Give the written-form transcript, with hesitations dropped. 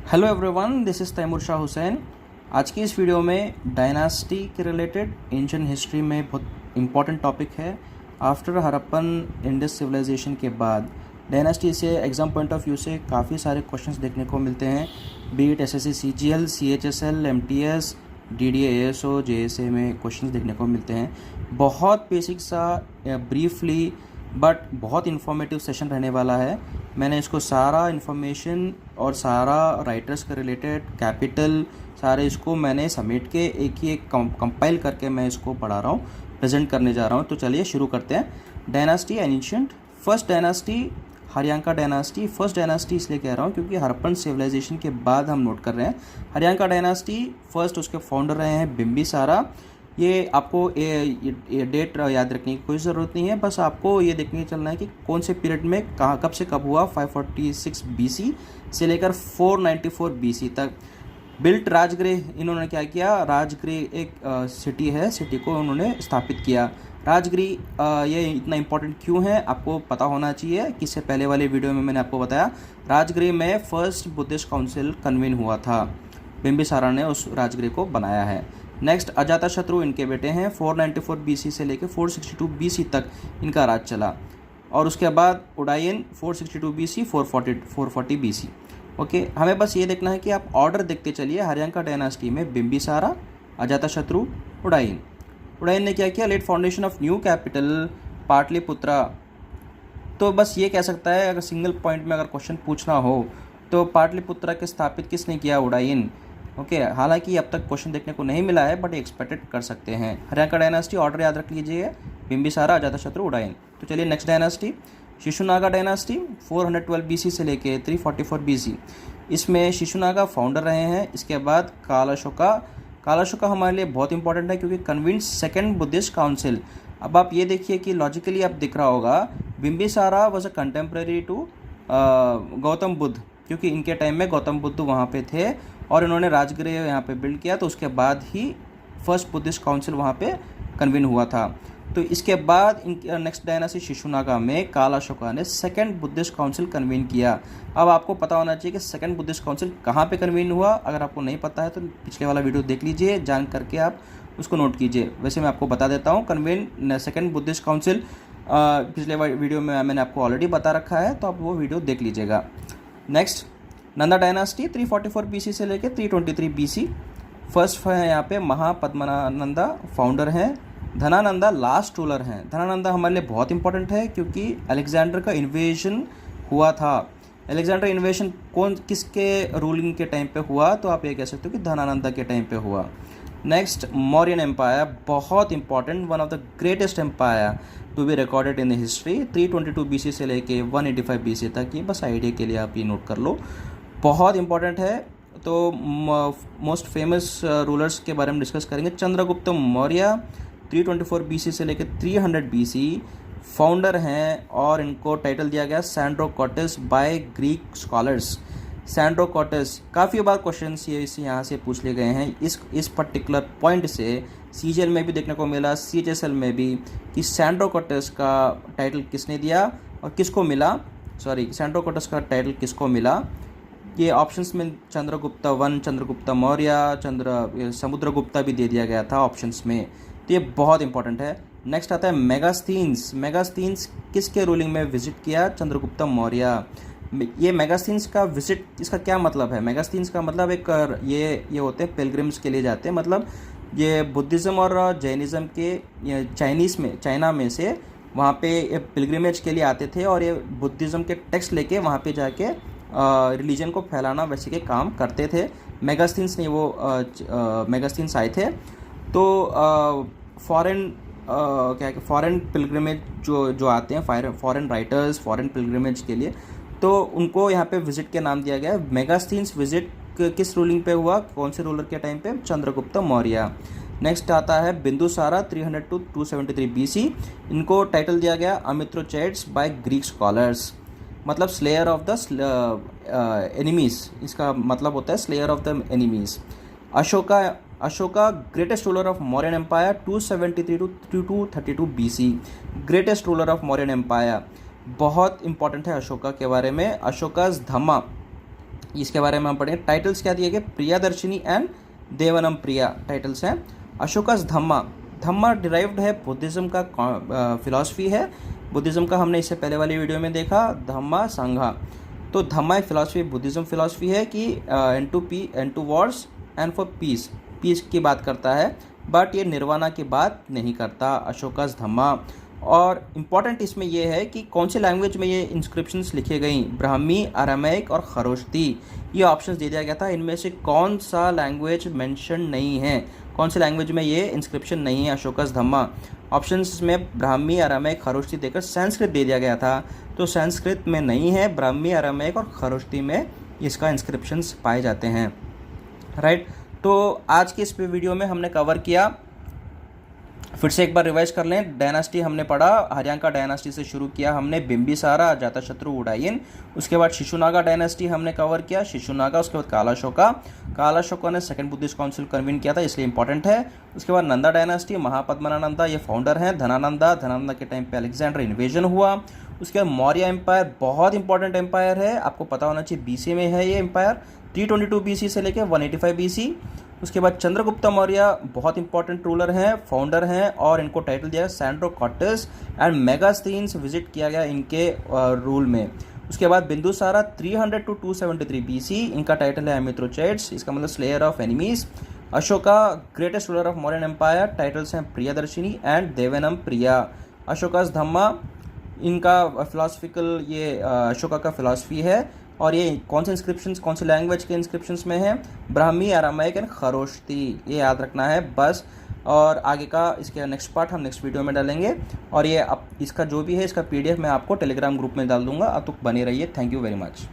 Hello everyone, this is Taimur Shah Hussain. आज की इस वीडियो में डायनास्टी के रिलेटेड एंशिएंट हिस्ट्री में बहुत इंपॉर्टेंट टॉपिक है। आफ्टर हड़प्पन इंडस सिविलाइजेशन के बाद डायनास्टी से एग्ज़ाम पॉइंट ऑफ व्यू से काफ़ी सारे क्वेश्चंस देखने को मिलते हैं। बीट SSC CGL, CHSL, MTS, DDASO, JSA में क्वेश्चंस देखने को मिलते हैं। बहुत बेसिक सा ब्रीफली बट बहुत इन्फॉर्मेटिव सेशन रहने वाला है। मैंने इसको सारा इन्फॉर्मेशन और सारा राइटर्स के रिलेटेड कैपिटल सारे इसको मैंने समेट के एक ही एक कंपाइल करके मैं इसको पढ़ा रहा हूँ, प्रेजेंट करने जा रहा हूँ। तो चलिए शुरू करते हैं। Dynasty ancient. First dynasty Haryanka dynasty. First dynasty इसलिए कह रहा हूँ क्योंकि हड़प्पन सिविलाइजेशन के बाद हम नोट कर रहे हैं। हरियांका डायनास्टी फर्स्ट उसके फाउंडर रहे हैं बिम्बिसारा। ये आपको ये डेट याद रखने की कोई ज़रूरत नहीं है, बस आपको ये देखने चलना है कि कौन से पीरियड में कहाँ कब से कब हुआ। 546 बीसी से लेकर 494 बीसी तक। बिल्ट राजगृह, इन्होंने क्या किया, राजगृह एक सिटी है, सिटी को उन्होंने स्थापित किया। राजगृह ये इतना इम्पोर्टेंट क्यों है आपको पता होना चाहिए। किससे पहले वाले वीडियो में मैंने आपको बताया राजगृह में फर्स्ट बुद्धिस्ट काउंसिल कन्वीन हुआ था। बिम्बिसारा ने उस राजगृह को बनाया है। नेक्स्ट अजातशत्रु इनके बेटे हैं। 494 बीसी से लेकर 462 बीसी तक इनका राज चला। और उसके बाद उडायन 462 बीसी 440 बीसी। ओके, हमें बस ये देखना है कि आप ऑर्डर देखते चलिए। हरियांका डायनास्टी में बिम्बिसारा, अजातशत्रु, उडायन। उडायन ने क्या किया, laid foundation of new capital Pataliputra. तो बस ये कह सकता है, अगर सिंगल पॉइंट में अगर क्वेश्चन पूछना हो तो पाटलिपुत्रा के स्थापित किसने किया, उडायन। ओके, हालांकि अब तक क्वेश्चन देखने को नहीं मिला है बट एक्सपेक्टेड कर सकते हैं। हरियांका डायनास्टी ऑर्डर याद रख लीजिए, बिम्बिसारा, अजातशत्रु, उडायन। तो चलिए next dynasty Shishunaga dynasty. 412 BC से लेके 344 बीसी, इसमें शिशुनागा फाउंडर रहे हैं। इसके बाद कालाशोका। कालाशोका हमारे लिए बहुत इंपॉर्टेंट है क्योंकि कन्विंस सेकेंड बुद्धिस्ट काउंसिल। अब आप ये देखिए कि लॉजिकली आप दिख रहा होगा, Bimbisara was a contemporary to Gautam Buddha, क्योंकि इनके टाइम में गौतम बुद्ध वहाँ पे थे और इन्होंने राजगृह यहाँ पे बिल्ड किया। तो उसके बाद ही फर्स्ट बुद्धिस्ट काउंसिल वहाँ पे कन्वीन हुआ था। तो इसके बाद नेक्स्ट डायनास्टी शिशुनागा में कालाशोका ने सेकंड बुद्धिस्ट काउंसिल कन्वीन किया। अब आपको पता होना चाहिए कि सेकंड बुद्धिस्ट काउंसिल कहाँ पे कन्वीन हुआ। अगर आपको नहीं पता है तो पिछले वाला वीडियो देख लीजिए, जान करके आप उसको नोट कीजिए। वैसे मैं आपको बता देता हूँ, कन्वीन सेकंड बुद्धिस्ट काउंसिल पिछले वीडियो में मैंने आपको ऑलरेडी बता रखा है, तो आप वो वीडियो देख लीजिएगा। नेक्स्ट नंदा डायनास्टी 344 बीसी से लेकर 323 बीसी। फर्स्ट है यहाँ पे महापद्मनंदा फाउंडर हैं। धनानंदा लास्ट रूलर हैं। धनानंदा हमारे लिए बहुत इंपॉर्टेंट है क्योंकि अलेक्जेंडर का इन्वेजन हुआ था। अलेक्जेंडर इन्वेजन किसके रूलिंग के टाइम पे हुआ, तो आप ये कह सकते हो कि धनानंदा के टाइम पे हुआ। नेक्स्ट मौर्यन एम्पायर, बहुत important, one of the greatest empire to be recorded in the history. 322 BC से लेके 185 बीसी तक। ये बस आइडिया के लिए आप ये नोट कर लो, बहुत इंपॉर्टेंट है। तो मोस्ट फेमस रूलर्स के बारे में डिस्कस करेंगे। चंद्रगुप्त मौर्य 324 बीसी से लेकर 300 बीसी फाउंडर हैं और इनको टाइटल दिया गया Sandrocottus bye Greek scholars. Sandrocottus काफ़ी बार क्वेश्चन ये इसे यहाँ से पूछ लिए गए हैं। इस पर्टिकुलर पॉइंट से सीजीएल में भी देखने को मिला, सीएचएसएल में भी, कि सैंड्रोकोटस का टाइटल किसने दिया और किसको मिला। सैंड्रोकोटस का टाइटल किसको मिला। ये ऑप्शंस में चंद्रगुप्ता 1, चंद्रगुप्ता मौर्य, समुद्रगुप्ता भी दे दिया गया था ऑप्शंस में। तो ये बहुत इंपॉर्टेंट है। नेक्स्ट आता है मेगास्थीन्स। मेगास्थीन्स किसके रूलिंग में विजिट किया, चंद्रगुप्ता मौर्य। ये मेगास्थीन्स का विजिट, इसका क्या मतलब है। मेगास्थीन्स का मतलब एक ये होते हैं पिलग्रिम्स के लिए जाते हैं, मतलब ये बुद्धिज़्म और जैनिज़्म के चाइना में से वहाँ पे पिलग्रिमेज के लिए आते थे और ये बुद्धिज़्म के टेक्स्ट लेके वहाँ पे जाके रिलीजन को फैलाना वैसे के काम करते थे। मेगास्थीन्स ने वो मेगास्थीन्स आए थे। तो फॉरेन पिलग्रिमेज जो आते हैं, फॉरेन राइटर्स फॉरेन पिलग्रिमेज के लिए, तो उनको यहाँ पे विजिट के नाम दिया गया है। मेगास्थीन्स विजिट किस रूलिंग पे हुआ, कौन से रूलर के टाइम पे, चंद्रगुप्त मौर्य। नेक्स्ट आता है बिंदुसारा 300 to 273 बीसी। इनको टाइटल दिया गया अमित्रोचैट्स बाय ग्रीक स्कॉलर्स, मतलब स्लेयर ऑफ द एनिमीज। इसका मतलब होता है slayer of the enemies. Ashoka greatest ruler of Mauryan empire 273 to 232 BC. Greatest ruler of Mauryan empire बहुत इंपॉर्टेंट है अशोका के बारे में। अशोकाज धम्मा इसके बारे में हम पढ़ेंगे। टाइटल्स क्या दिए गए, प्रियदर्शिनी एंड देवनम प्रिया टाइटल्स हैं। अशोकास धम्मा, धम्मा डिराइव्ड है बुद्धिज़्म का फिलॉसफी है, बुद्धिज़्म का हमने इससे पहले वाली वीडियो में देखा धम्मा संघा। तो धम्मा एक फिलॉसफी बुद्धिज़्म फिलॉसफी है कि end to wars and for peace, peace की बात करता है, बट ये निर्वाणा की बात नहीं करता अशोकास धम्मा। और इम्पॉर्टेंट इसमें यह है कि कौन से लैंग्वेज में ये इंस्क्रिप्शंस लिखे गई, ब्राह्मी, अरामैक और खरोश्ती, ये ऑप्शंस दे दिया गया था। इनमें से कौन सा लैंग्वेज मेंशन नहीं है, कौन से लैंग्वेज में ये इंस्क्रिप्शन नहीं है अशोकास धम्मा। ऑप्शंस में ब्राह्मी, अरामैक, खरोश्ती देकर संस्कृत दे दिया गया था, तो संस्कृत में नहीं है, ब्राह्मी, अरामैक और खरोश्ती में इसका इंस्क्रिप्शंस पाए जाते हैं। राइट, तो आज के इस वीडियो में हमने कवर किया, फिर से एक बार रिवाइज कर लें। डायनास्टी हमने पढ़ा, हर्यांका डायनास्टी से शुरू किया हमने, बिंबिसारा, अजातशत्रु, उडायन। उसके बाद शिशुनागा डायनास्टी हमने कवर किया, शिशुनागा। उसके बाद कालाशोका, कालाशोका ने सेकंड बुद्धिस्ट काउंसिल कन्वीन किया था, इसलिए इंपॉर्टेंट है। उसके बाद नंदा डायनास्टी, महापद्मनानंदा ये फाउंडर हैं। धनानंदा, धनानंदा के टाइम पे अलेक्जेंडर इन्वेजन हुआ। उसके बाद मौर्य एम्पायर, बहुत इंपॉर्टेंट एम्पायर है, आपको पता होना चाहिए, BC में है ये एम्पायर, 322 BC से लेकर 185 BC। उसके बाद चंद्रगुप्त मौर्य बहुत इंपॉर्टेंट रूलर हैं, फाउंडर हैं, और इनको टाइटल दिया Sandrocottus and Megasthenes visit किया गया इनके रूल में। उसके बाद बिंदुसारा 300 to 273 BC, इनका टाइटल है अमित्रोचेट्स, इसका मतलब slayer of enemies. Ashoka greatest ruler of Mauryan empire, titles हैं प्रियदर्शिनी एंड देवनम प्रिया। अशोकास धम्मा, इनका फिलासफिकल ये अशोका का फिलासफी है, और ये कौन से इंस्क्रिप्शंस, कौन से लैंग्वेज के इंस्क्रिप्शंस में है, ब्राह्मी, अरामैक एंड खरोश्ती, ये याद रखना है बस। और आगे का इसके नेक्स्ट पार्ट हम नेक्स्ट वीडियो में डालेंगे, और ये अब इसका जो भी है इसका PDF मैं आपको टेलीग्राम ग्रुप में डाल दूंगा, अब तो बने रहिए। Thank you very much.